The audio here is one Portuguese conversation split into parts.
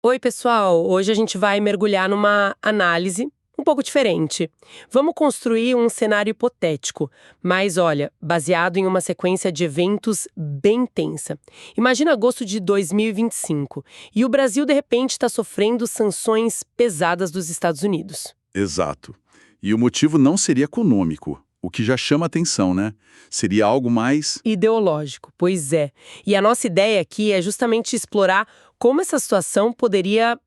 Oi, pessoal! Hoje a gente vai mergulhar numa análise um pouco diferente. Vamos construir um cenário hipotético, mas olha, baseado em uma sequência de eventos bem tensa. Imagina agosto de 2025 e o Brasil de repente está sofrendo sanções pesadas dos Estados Unidos. Exato. E o motivo não seria econômico, o que já chama atenção, né? Seria algo mais... Ideológico, pois é. E a nossa ideia aqui é justamente explorar como essa situação poderia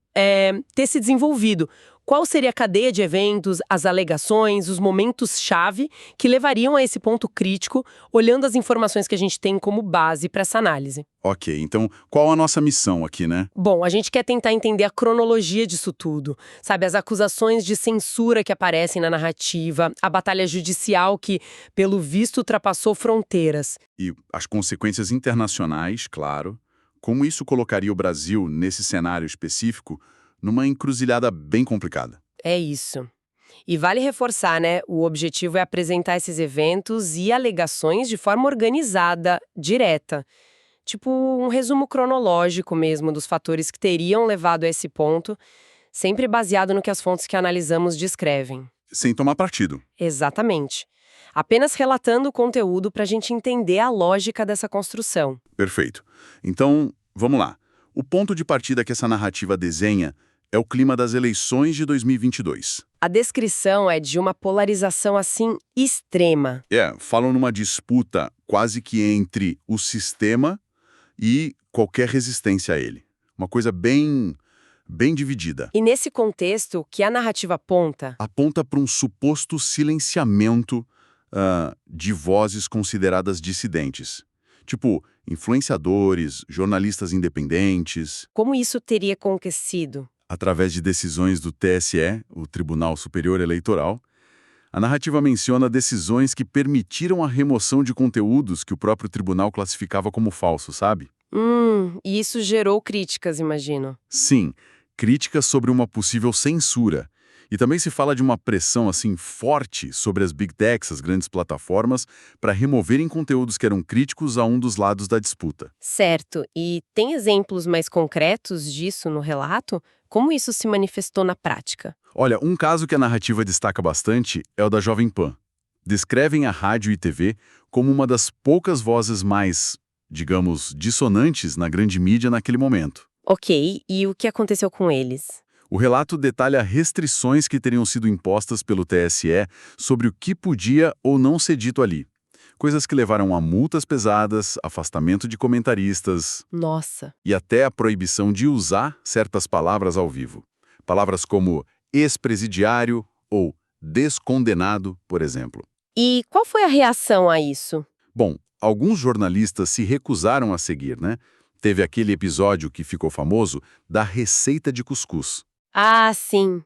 ter se desenvolvido. Qual seria a cadeia de eventos, as alegações, os momentos-chave que levariam a esse ponto crítico, olhando as informações que a gente tem como base para essa análise. Ok, então qual a nossa missão aqui, né? Bom, a gente quer tentar entender a cronologia disso tudo, sabe? As acusações de censura que aparecem na narrativa, a batalha judicial que, pelo visto, ultrapassou fronteiras. E as consequências internacionais, claro. Como isso colocaria o Brasil, nesse cenário específico, numa encruzilhada bem complicada. É isso. E vale reforçar, né? O objetivo é apresentar esses eventos e alegações de forma organizada, direta. Tipo um resumo cronológico mesmo dos fatores que teriam levado a esse ponto, sempre baseado no que as fontes que analisamos descrevem. Sem tomar partido. Exatamente. Apenas relatando o conteúdo para a gente entender a lógica dessa construção. Perfeito. Então, vamos lá. O ponto de partida que essa narrativa desenha é o clima das eleições de 2022. A descrição é de uma polarização assim extrema. Falam numa disputa quase que entre o sistema e qualquer resistência a ele. Uma coisa bem dividida. E nesse contexto, que a narrativa aponta, Aponta para um suposto silenciamento de vozes consideradas dissidentes. Tipo, influenciadores, jornalistas independentes, como isso teria acontecido? através de decisões do TSE, o Tribunal Superior Eleitoral. A narrativa menciona decisões que permitiram a remoção de conteúdos que o próprio tribunal classificava como falsos, sabe? E isso gerou críticas, imagino. Sim, críticas sobre uma possível censura. E também se fala de uma pressão assim forte sobre as Big Techs, as grandes plataformas, para removerem conteúdos que eram críticos a um dos lados da disputa. Certo. E tem exemplos mais concretos disso no relato? Como isso se manifestou na prática? Olha, um caso que a narrativa destaca bastante é o da Jovem Pan. Descrevem a rádio e TV como uma das poucas vozes mais, digamos, dissonantes na grande mídia naquele momento. Ok, e o que aconteceu com eles? O relato detalha restrições que teriam sido impostas pelo TSE sobre o que podia ou não ser dito ali. Coisas que levaram a multas pesadas, afastamento de comentaristas Nossa. e até a proibição de usar certas palavras ao vivo. Palavras como ex-presidiário ou descondenado, por exemplo. E qual foi a reação a isso? Bom, alguns jornalistas se recusaram a seguir, né? Teve aquele episódio que ficou famoso da receita de cuscuz. Ah, sim.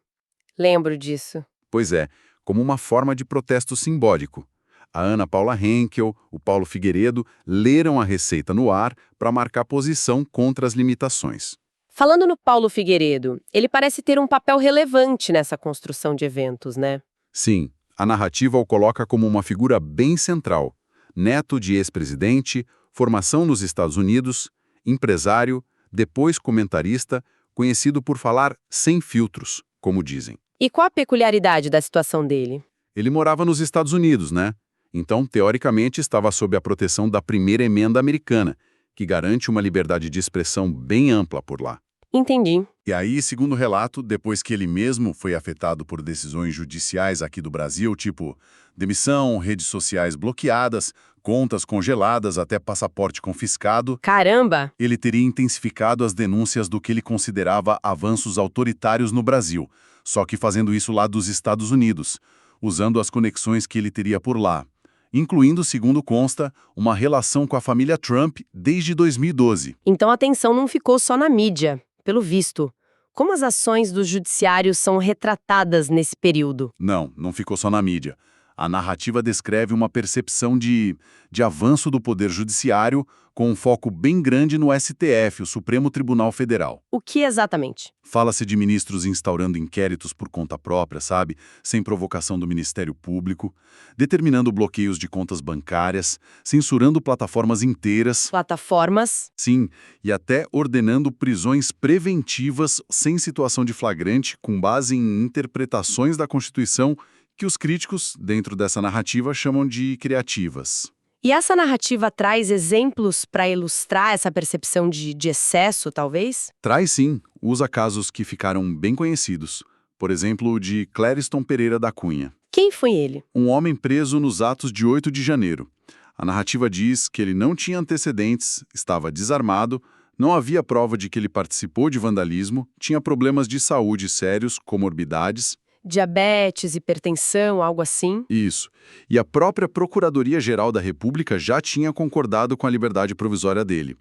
Lembro disso. Pois é, como uma forma de protesto simbólico. A Ana Paula Henkel, o Paulo Figueiredo leram a receita no ar para marcar posição contra as limitações. Falando no Paulo Figueiredo, ele parece ter um papel relevante nessa construção de eventos, né? Sim, a narrativa o coloca como uma figura bem central. Neto de ex-presidente, formação nos Estados Unidos, empresário, depois comentarista, conhecido por falar sem filtros, como dizem. E qual a peculiaridade da situação dele? Ele morava nos Estados Unidos, né? Então, teoricamente, estava sob a proteção da primeira emenda americana, que garante uma liberdade de expressão bem ampla por lá. Entendi. E aí, segundo o relato, depois que ele mesmo foi afetado por decisões judiciais aqui do Brasil, tipo demissão, redes sociais bloqueadas, contas congeladas, até passaporte confiscado, Caramba! ele teria intensificado as denúncias do que ele considerava avanços autoritários no Brasil, só que fazendo isso lá dos Estados Unidos, usando as conexões que ele teria por lá, incluindo, segundo consta, uma relação com a família Trump desde 2012. Então a atenção não ficou só na mídia, pelo visto. Como as ações do judiciário são retratadas nesse período? Não ficou só na mídia. A narrativa descreve uma percepção de avanço do poder judiciário com um foco bem grande no STF, o Supremo Tribunal Federal. O que exatamente? Fala-se de ministros instaurando inquéritos por conta própria, sabe? Sem provocação do Ministério Público, determinando bloqueios de contas bancárias, censurando plataformas inteiras. Plataformas? Sim, e até ordenando prisões preventivas sem situação de flagrante, com base em interpretações da Constituição que os críticos, dentro dessa narrativa, chamam de criativas. E essa narrativa traz exemplos para ilustrar essa percepção de excesso, talvez? Traz sim, usa casos que ficaram bem conhecidos. Por exemplo, o de Clériston Pereira da Cunha. Quem foi ele? Um homem preso nos atos de 8 de janeiro. A narrativa diz que ele não tinha antecedentes, estava desarmado, não havia prova de que ele participou de vandalismo, tinha problemas de saúde sérios, comorbidades. Diabetes, hipertensão, algo assim? Isso. E a própria Procuradoria-Geral da República já tinha concordado com a liberdade provisória dele.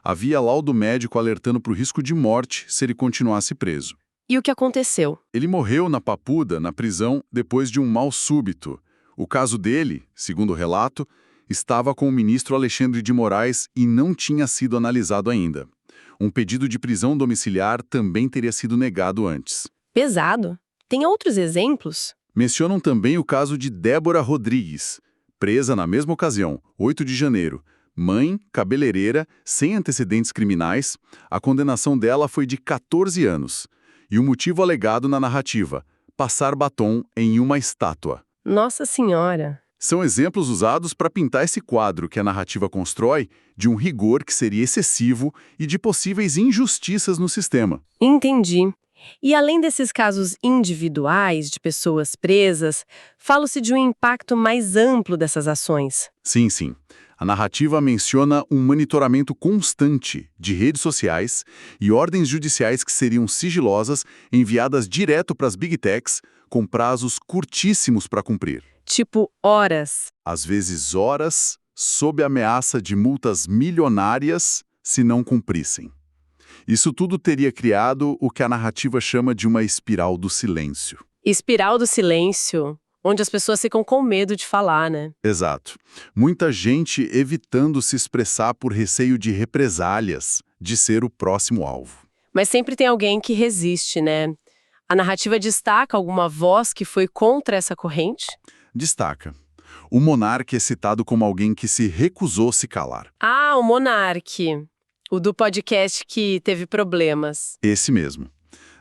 Havia laudo médico alertando para o risco de morte se ele continuasse preso. E o que aconteceu? Ele morreu na Papuda, na prisão, depois de um mal súbito. O caso dele, segundo o relato, estava com o ministro Alexandre de Moraes e não tinha sido analisado ainda. Um pedido de prisão domiciliar também teria sido negado antes. Pesado. Tem outros exemplos? Mencionam também o caso de Débora Rodrigues, presa na mesma ocasião, 8 de janeiro. Mãe, cabeleireira, sem antecedentes criminais, a condenação dela foi de 14 anos. E o motivo alegado na narrativa, passar batom em uma estátua. Nossa Senhora! São exemplos usados para pintar esse quadro que a narrativa constrói de um rigor que seria excessivo e de possíveis injustiças no sistema. Entendi. E além desses casos individuais de pessoas presas, fala-se de um impacto mais amplo dessas ações. Sim, sim. A narrativa menciona um monitoramento constante de redes sociais e ordens judiciais que seriam sigilosas, enviadas direto para as Big Techs, com prazos curtíssimos para cumprir. Tipo horas. Às vezes horas, sob ameaça de multas milionárias se não cumprissem. Isso tudo teria criado o que a narrativa chama de uma espiral do silêncio. Espiral do silêncio, onde as pessoas ficam com medo de falar, né? Exato. Muita gente evitando se expressar por receio de represálias, de ser o próximo alvo. Mas sempre tem alguém que resiste, né? A narrativa destaca alguma voz que foi contra essa corrente? Destaca. O monarca é citado como alguém que se recusou se calar. Ah, o Monark. O do podcast que teve problemas. Esse mesmo.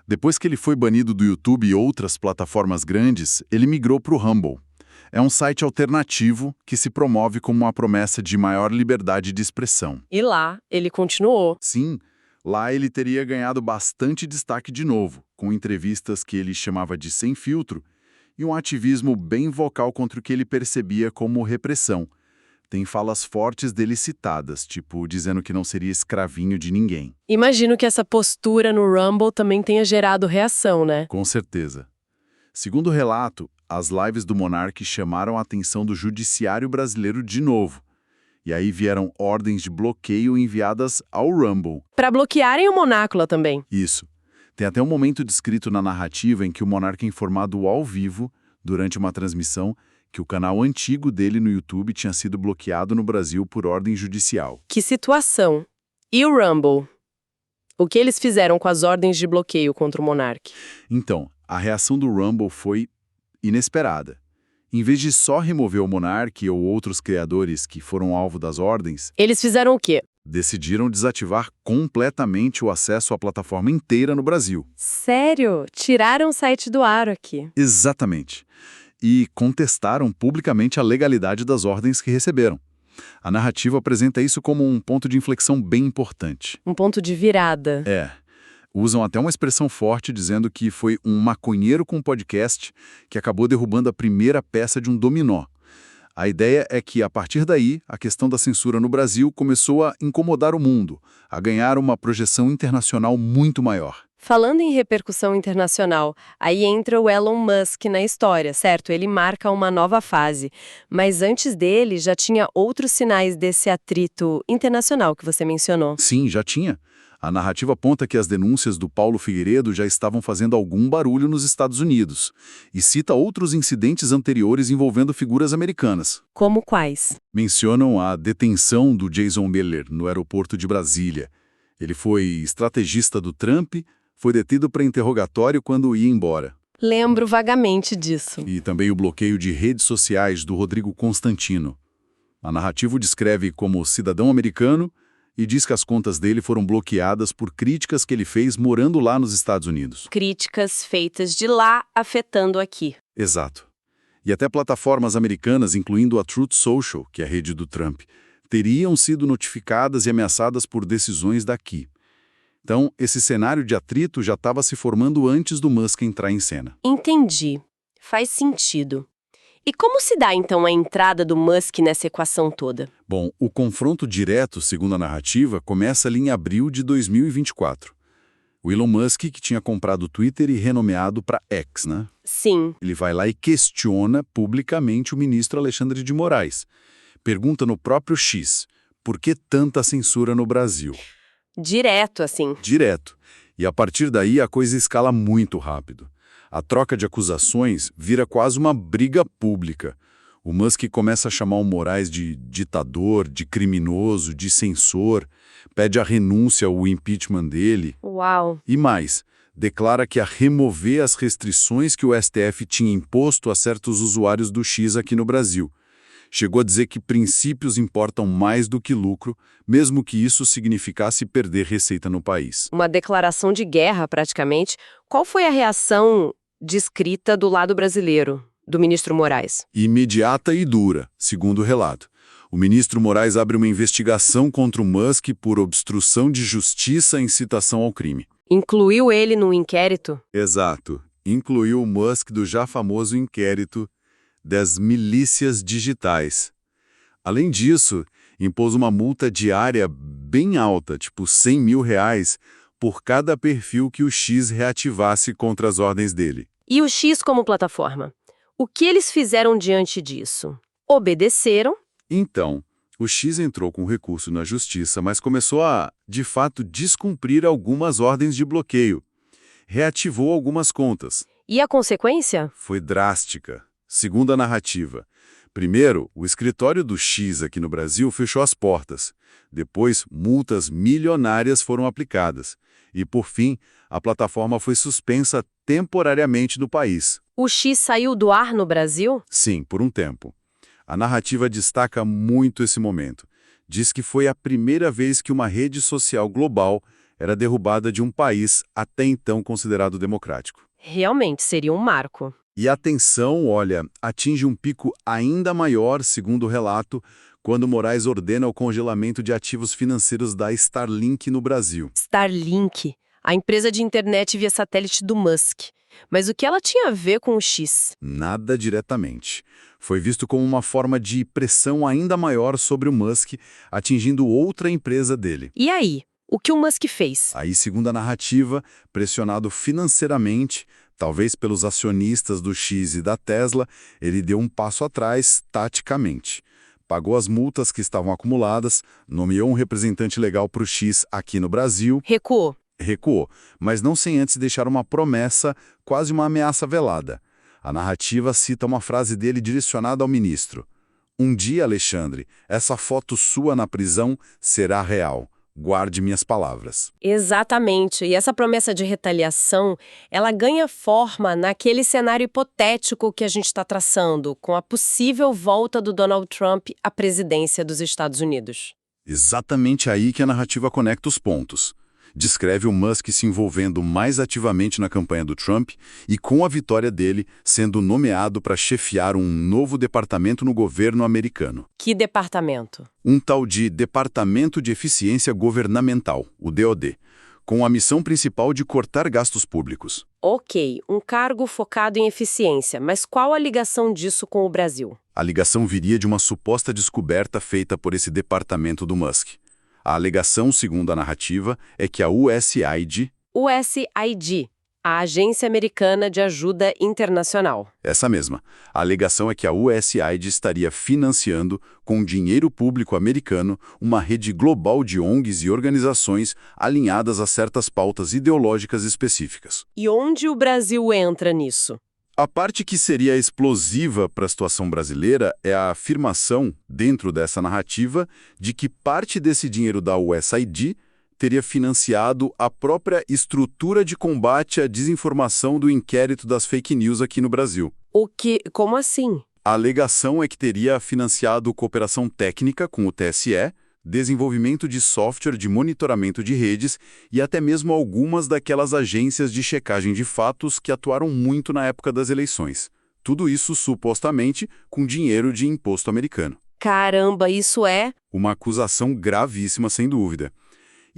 Depois que ele foi banido do YouTube e outras plataformas grandes, ele migrou para o Rumble. É um site alternativo que se promove como uma promessa de maior liberdade de expressão. E lá, ele continuou. Sim, lá ele teria ganhado bastante destaque de novo, com entrevistas que ele chamava de sem filtro e um ativismo bem vocal contra o que ele percebia como repressão. Tem falas fortes dele citadas, tipo dizendo que não seria escravinho de ninguém. Imagino que essa postura no Rumble também tenha gerado reação, né? Com certeza. Segundo o relato, as lives do Monark chamaram a atenção do judiciário brasileiro de novo. E aí vieram ordens de bloqueio enviadas ao Rumble. Para bloquearem o Monácula também. Isso. Tem até um momento descrito na narrativa em que o Monark é informado ao vivo, durante uma transmissão, que o canal antigo dele no YouTube tinha sido bloqueado no Brasil por ordem judicial. Que situação. E o Rumble? O que eles fizeram com as ordens de bloqueio contra o Monark? Então, a reação do Rumble foi inesperada. Em vez de só remover o Monark ou outros criadores que foram alvo das ordens, Eles fizeram o quê? decidiram desativar completamente o acesso à plataforma inteira no Brasil. Sério? Tiraram o site do ar aqui. Exatamente. E contestaram publicamente a legalidade das ordens que receberam. A narrativa apresenta isso como um ponto de inflexão bem importante. Um ponto de virada. Usam até uma expressão forte dizendo que foi um maconheiro com podcast que acabou derrubando a primeira peça de um dominó. A ideia é que, a partir daí, a questão da censura no Brasil começou a incomodar o mundo, a ganhar uma projeção internacional muito maior. Falando em repercussão internacional, aí entra o Elon Musk na história, certo? Ele marca uma nova fase. Mas antes dele, já tinha outros sinais desse atrito internacional que você mencionou. Sim, já tinha. A narrativa aponta que as denúncias do Paulo Figueiredo já estavam fazendo algum barulho nos Estados Unidos e cita outros incidentes anteriores envolvendo figuras americanas. Como quais? Mencionam a detenção do Jason Miller no aeroporto de Brasília. Ele foi estrategista do Trump, foi detido para interrogatório quando ia embora. Lembro vagamente disso. E também o bloqueio de redes sociais do Rodrigo Constantino. A narrativa o descreve como cidadão americano e diz que as contas dele foram bloqueadas por críticas que ele fez morando lá nos Estados Unidos. Críticas feitas de lá afetando aqui. Exato. E até plataformas americanas, incluindo a Truth Social, que é a rede do Trump, teriam sido notificadas e ameaçadas por decisões daqui. Então, esse cenário de atrito já estava se formando antes do Musk entrar em cena. Entendi. Faz sentido. E como se dá, então, a entrada do Musk nessa equação toda? Bom, o confronto direto, segundo a narrativa, começa ali em abril de 2024. O Elon Musk, que tinha comprado o Twitter e renomeado para X, né? Sim. Ele vai lá e questiona publicamente o ministro Alexandre de Moraes. Pergunta no próprio X, por que tanta censura no Brasil? Direto, assim. Direto. E a partir daí a coisa escala muito rápido. A troca de acusações vira quase uma briga pública. O Musk começa a chamar o Moraes de ditador, de criminoso, de censor, pede a renúncia ou o impeachment dele. Uau! E mais, declara que ia remover as restrições que o STF tinha imposto a certos usuários do X aqui no Brasil. Chegou a dizer que princípios importam mais do que lucro, mesmo que isso significasse perder receita no país. Uma declaração de guerra, praticamente. Qual foi a reação descrita do lado brasileiro, do ministro Moraes? Imediata e dura, segundo o relato. O ministro Moraes abre uma investigação contra o Musk por obstrução de justiça e incitação ao crime. Incluiu ele no inquérito? Exato. Incluiu o Musk do já famoso inquérito das milícias digitais. Além disso, impôs uma multa diária bem alta, tipo R$100 mil, por cada perfil que o X reativasse contra as ordens dele. E o X como plataforma? O que eles fizeram diante disso? Obedeceram? Então, o X entrou com recurso na justiça, mas começou a, de fato, descumprir algumas ordens de bloqueio. Reativou algumas contas. E a consequência? Foi drástica. Segundo a narrativa, primeiro, o escritório do X aqui no Brasil fechou as portas. Depois, multas milionárias foram aplicadas. E, por fim, a plataforma foi suspensa temporariamente do país. O X saiu do ar no Brasil? Sim, por um tempo. A narrativa destaca muito esse momento. Diz que foi a primeira vez que uma rede social global era derrubada de um país até então considerado democrático. Realmente seria um marco. E a tensão, olha, atinge um pico ainda maior, segundo o relato, quando Moraes ordena o congelamento de ativos financeiros da Starlink no Brasil. Starlink, a empresa de internet via satélite do Musk. Mas o que ela tinha a ver com o X? Nada diretamente. Foi visto como uma forma de pressão ainda maior sobre o Musk, atingindo outra empresa dele. E aí? O que o Musk fez? Aí, segundo a narrativa, pressionado financeiramente, talvez pelos acionistas do X e da Tesla, ele deu um passo atrás taticamente. Pagou as multas que estavam acumuladas, nomeou um representante legal para o X aqui no Brasil. Recuou. Recuou, mas não sem antes deixar uma promessa, quase uma ameaça velada. A narrativa cita uma frase dele direcionada ao ministro. Um dia, Alexandre, essa foto sua na prisão será real. Guarde minhas palavras. Exatamente. E essa promessa de retaliação, ela ganha forma naquele cenário hipotético que a gente está traçando, com a possível volta do Donald Trump à presidência dos Estados Unidos. Exatamente aí que a narrativa conecta os pontos. Descreve o Musk se envolvendo mais ativamente na campanha do Trump e, com a vitória dele, sendo nomeado para chefiar um novo departamento no governo americano. Que departamento? Um tal de Departamento de Eficiência Governamental, o DoD, com a missão principal de cortar gastos públicos. Ok, um cargo focado em eficiência, mas qual a ligação disso com o Brasil? A ligação viria de uma suposta descoberta feita por esse departamento do Musk. A alegação, segundo a narrativa, é que a USAID... USAID, A Agência Americana de Ajuda Internacional. Essa mesma. A alegação é que a USAID estaria financiando, com dinheiro público americano, uma rede global de ONGs e organizações alinhadas a certas pautas ideológicas específicas. E onde o Brasil entra nisso? A parte que seria explosiva para a situação brasileira é a afirmação, dentro dessa narrativa, de que parte desse dinheiro da USAID teria financiado a própria estrutura de combate à desinformação do inquérito das fake news aqui no Brasil. Como assim? A alegação é que teria financiado cooperação técnica com o TSE, desenvolvimento de software de monitoramento de redes e até mesmo algumas daquelas agências de checagem de fatos que atuaram muito na época das eleições. Tudo isso, supostamente, com dinheiro de imposto americano. Caramba, isso é? Uma acusação gravíssima, sem dúvida.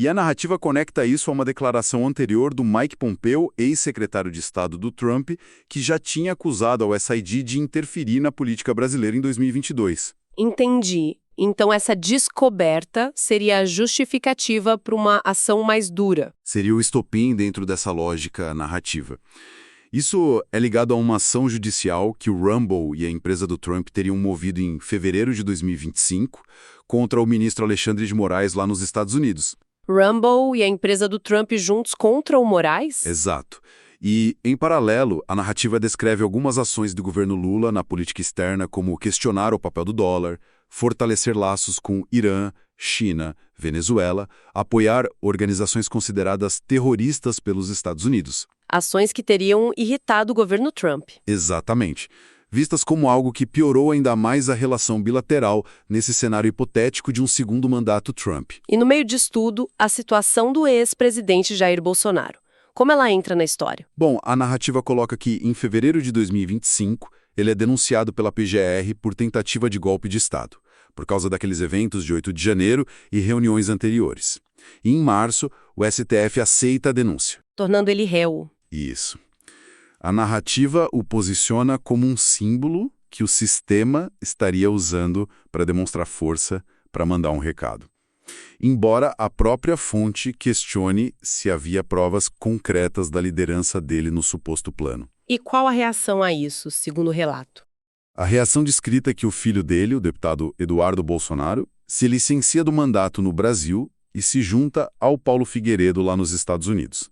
E a narrativa conecta isso a uma declaração anterior do Mike Pompeo, ex-secretário de Estado do Trump, que já tinha acusado a USAID de interferir na política brasileira em 2022. Entendi. Então essa descoberta seria a justificativa para uma ação mais dura. Seria o estopim dentro dessa lógica narrativa. Isso é ligado a uma ação judicial que o Rumble e a empresa do Trump teriam movido em fevereiro de 2025 contra o ministro Alexandre de Moraes lá nos Estados Unidos. Rumble e a empresa do Trump juntos contra o Moraes? Exato. E, em paralelo, a narrativa descreve algumas ações do governo Lula na política externa, como questionar o papel do dólar, fortalecer laços com Irã, China, Venezuela, apoiar organizações consideradas terroristas pelos Estados Unidos. Ações que teriam irritado o governo Trump. Exatamente. Vistas como algo que piorou ainda mais a relação bilateral nesse cenário hipotético de um segundo mandato Trump. E no meio disso tudo, a situação do ex-presidente Jair Bolsonaro. Como ela entra na história? Bom, a narrativa coloca que, em fevereiro de 2025, ele é denunciado pela PGR por tentativa de golpe de Estado, por causa daqueles eventos de 8 de janeiro e reuniões anteriores. E, em março, o STF aceita a denúncia. Tornando ele réu. Isso. A narrativa o posiciona como um símbolo que o sistema estaria usando para demonstrar força, para mandar um recado. Embora a própria fonte questione se havia provas concretas da liderança dele no suposto plano. E qual a reação a isso, segundo o relato? A reação descrita é que o filho dele, o deputado Eduardo Bolsonaro, se licencia do mandato no Brasil e se junta ao Paulo Figueiredo lá nos Estados Unidos.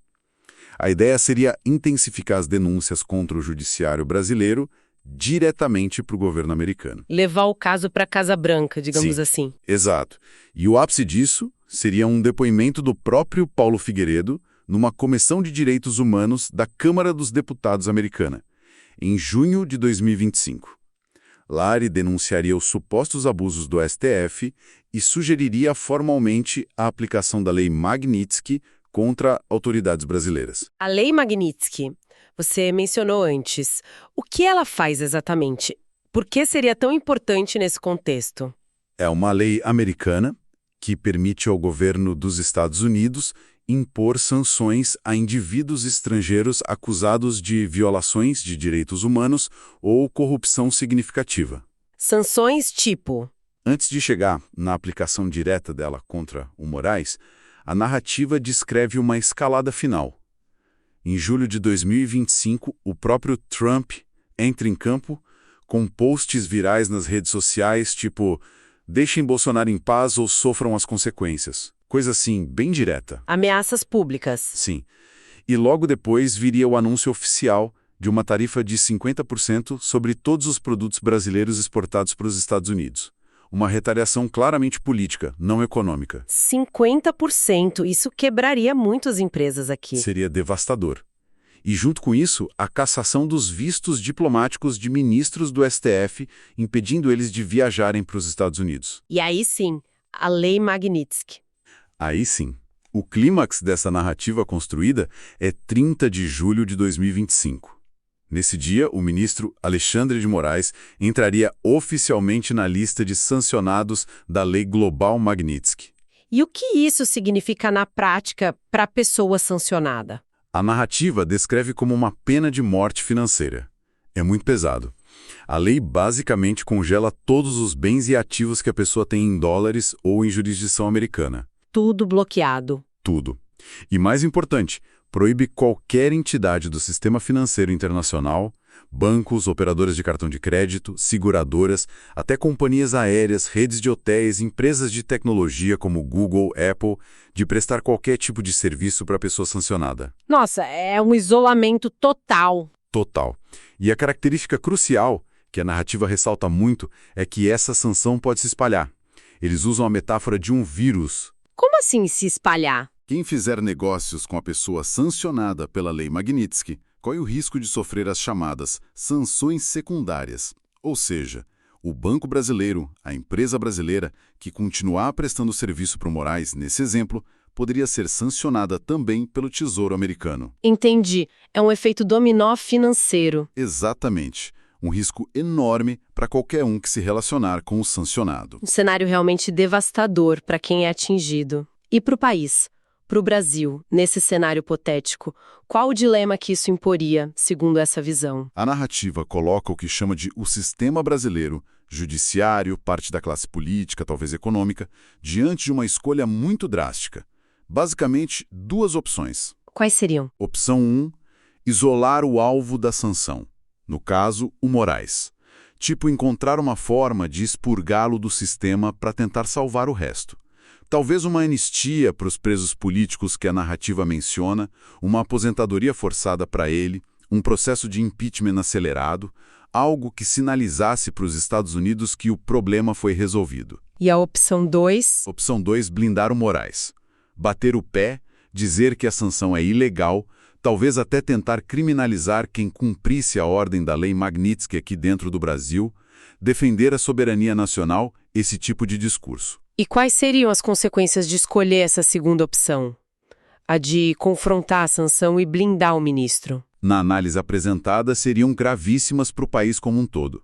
A ideia seria intensificar as denúncias contra o judiciário brasileiro diretamente para o governo americano. Levar o caso para a Casa Branca, digamos assim. Exato. E o ápice disso seria um depoimento do próprio Paulo Figueiredo numa Comissão de Direitos Humanos da Câmara dos Deputados americana, em junho de 2025. Lá ele denunciaria os supostos abusos do STF e sugeriria formalmente a aplicação da Lei Magnitsky contra autoridades brasileiras. A Lei Magnitsky, você mencionou antes. O que ela faz exatamente? Por que seria tão importante nesse contexto? É uma lei americana que permite ao governo dos Estados Unidos impor sanções a indivíduos estrangeiros acusados de violações de direitos humanos ou corrupção significativa. Sanções tipo? Antes de chegar na aplicação direta dela contra o Moraes, a narrativa descreve uma escalada final. Em julho de 2025, o próprio Trump entra em campo com posts virais nas redes sociais, tipo "deixem Bolsonaro em paz ou sofram as consequências". Coisa assim, bem direta. Ameaças públicas. Sim. E logo depois viria o anúncio oficial de uma tarifa de 50% sobre todos os produtos brasileiros exportados para os Estados Unidos. Uma retaliação claramente política, não econômica. 50%, isso quebraria muitas empresas aqui. Seria devastador. E junto com isso, a cassação dos vistos diplomáticos de ministros do STF, impedindo eles de viajarem para os Estados Unidos. E aí sim, a Lei Magnitsky. Aí sim. O clímax dessa narrativa construída é 30 de julho de 2025. Nesse dia, o ministro Alexandre de Moraes entraria oficialmente na lista de sancionados da Lei Global Magnitsky. E o que isso significa na prática para a pessoa sancionada? A narrativa descreve como uma pena de morte financeira. É muito pesado. A lei basicamente congela todos os bens e ativos que a pessoa tem em dólares ou em jurisdição americana. Tudo bloqueado. Tudo. E mais importante, Proíbe qualquer entidade do sistema financeiro internacional, bancos, operadores de cartão de crédito, seguradoras, até companhias aéreas, redes de hotéis, empresas de tecnologia como Google, Apple, de prestar qualquer tipo de serviço para a pessoa sancionada. Nossa, é um isolamento total. Total. E a característica crucial, que a narrativa ressalta muito, é que essa sanção pode se espalhar. Eles usam a metáfora de um vírus. Como assim se espalhar? Quem fizer negócios com a pessoa sancionada pela Lei Magnitsky corre o risco de sofrer as chamadas sanções secundárias. Ou seja, o banco brasileiro, a empresa brasileira, que continuar prestando serviço para o Moraes, nesse exemplo, poderia ser sancionada também pelo Tesouro Americano. Entendi. É um efeito dominó financeiro. Exatamente. Um risco enorme para qualquer um que se relacionar com o sancionado. Um cenário realmente devastador para quem é atingido. E para o país? Para o Brasil, nesse cenário hipotético, qual o dilema que isso imporia, segundo essa visão? A narrativa coloca o que chama de o sistema brasileiro, judiciário, parte da classe política, talvez econômica, diante de uma escolha muito drástica. Basicamente, duas opções. Quais seriam? Opção 1, isolar o alvo da sanção. No caso, o Moraes. Tipo, encontrar uma forma de expurgá-lo do sistema para tentar salvar o resto. Talvez uma anistia para os presos políticos que a narrativa menciona, uma aposentadoria forçada para ele, um processo de impeachment acelerado, algo que sinalizasse para os Estados Unidos que o problema foi resolvido. E a opção 2? Opção 2, blindar o Moraes. Bater o pé, dizer que a sanção é ilegal, talvez até tentar criminalizar quem cumprisse a ordem da Lei Magnitsky aqui dentro do Brasil, defender a soberania nacional, esse tipo de discurso. E quais seriam as consequências de escolher essa segunda opção? A de confrontar a sanção e blindar o ministro. Na análise apresentada, seriam gravíssimas para o país como um todo.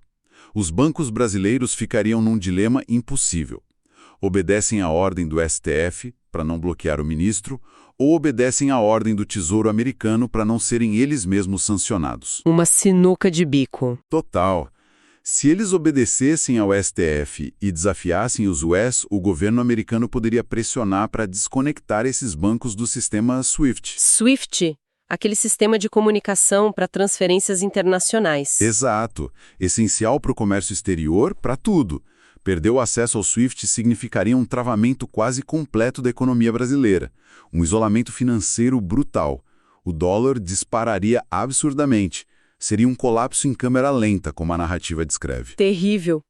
Os bancos brasileiros ficariam num dilema impossível. Obedecem à ordem do STF, para não bloquear o ministro, ou obedecem à ordem do Tesouro Americano para não serem eles mesmos sancionados. Uma sinuca de bico. Total. Se eles obedecessem ao STF e desafiassem os US, o governo americano poderia pressionar para desconectar esses bancos do sistema SWIFT. SWIFT? Aquele sistema de comunicação para transferências internacionais. Exato. Essencial para o comércio exterior, para tudo. Perder o acesso ao SWIFT significaria um travamento quase completo da economia brasileira. Um isolamento financeiro brutal. O dólar dispararia absurdamente. Seria um colapso em câmera lenta, como a narrativa descreve. Terrível.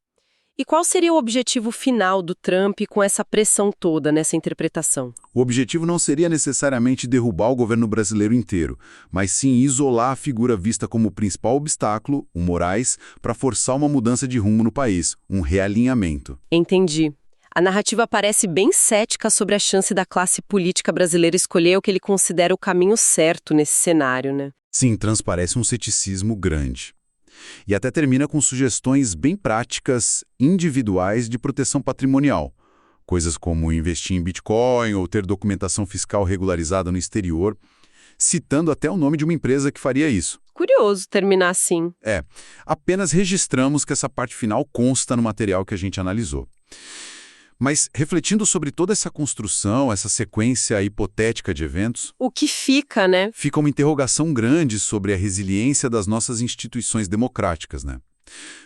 E qual seria o objetivo final do Trump com essa pressão toda nessa interpretação? O objetivo não seria necessariamente derrubar o governo brasileiro inteiro, mas sim isolar a figura vista como o principal obstáculo, o Moraes, para forçar uma mudança de rumo no país, um realinhamento. Entendi. A narrativa parece bem cética sobre a chance da classe política brasileira escolher o que ele considera o caminho certo nesse cenário, né? Sim, transparece um ceticismo grande. E até termina com sugestões bem práticas, individuais de proteção patrimonial. Coisas como investir em Bitcoin ou ter documentação fiscal regularizada no exterior, citando até o nome de uma empresa que faria isso. Curioso terminar assim. Apenas registramos que essa parte final consta no material que a gente analisou. Mas, refletindo sobre toda essa construção, essa sequência hipotética de eventos... O que fica, né? Fica uma interrogação grande sobre a resiliência das nossas instituições democráticas, né?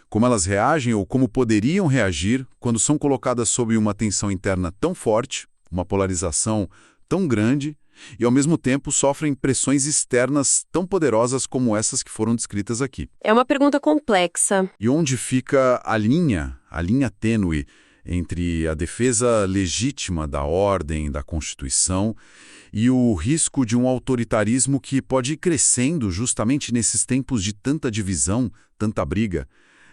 Como elas reagem ou como poderiam reagir quando são colocadas sob uma tensão interna tão forte, uma polarização tão grande, e, ao mesmo tempo, sofrem pressões externas tão poderosas como essas que foram descritas aqui. É uma pergunta complexa. E onde fica a linha tênue, entre a defesa legítima da ordem, da Constituição, e o risco de um autoritarismo que pode ir crescendo justamente nesses tempos de tanta divisão, tanta briga.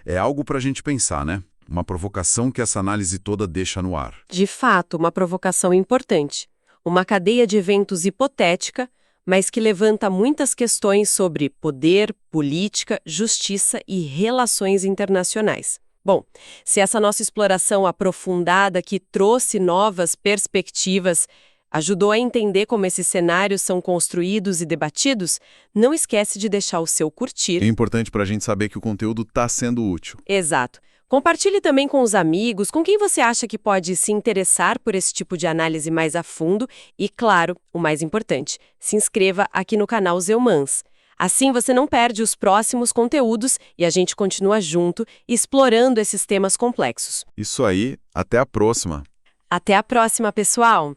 É algo para a gente pensar, né? Uma provocação que essa análise toda deixa no ar. De fato, uma provocação importante. Uma cadeia de eventos hipotética, mas que levanta muitas questões sobre poder, política, justiça e relações internacionais. Bom, se essa nossa exploração aprofundada que trouxe novas perspectivas ajudou a entender como esses cenários são construídos e debatidos, não esquece de deixar o seu curtir. É importante para a gente saber que o conteúdo está sendo útil. Exato. Compartilhe também com os amigos, com quem você acha que pode se interessar por esse tipo de análise mais a fundo e, claro, o mais importante, se inscreva aqui no canal Zeumans. Assim você não perde os próximos conteúdos e a gente continua junto, explorando esses temas complexos. Isso aí, até a próxima. Até a próxima, pessoal!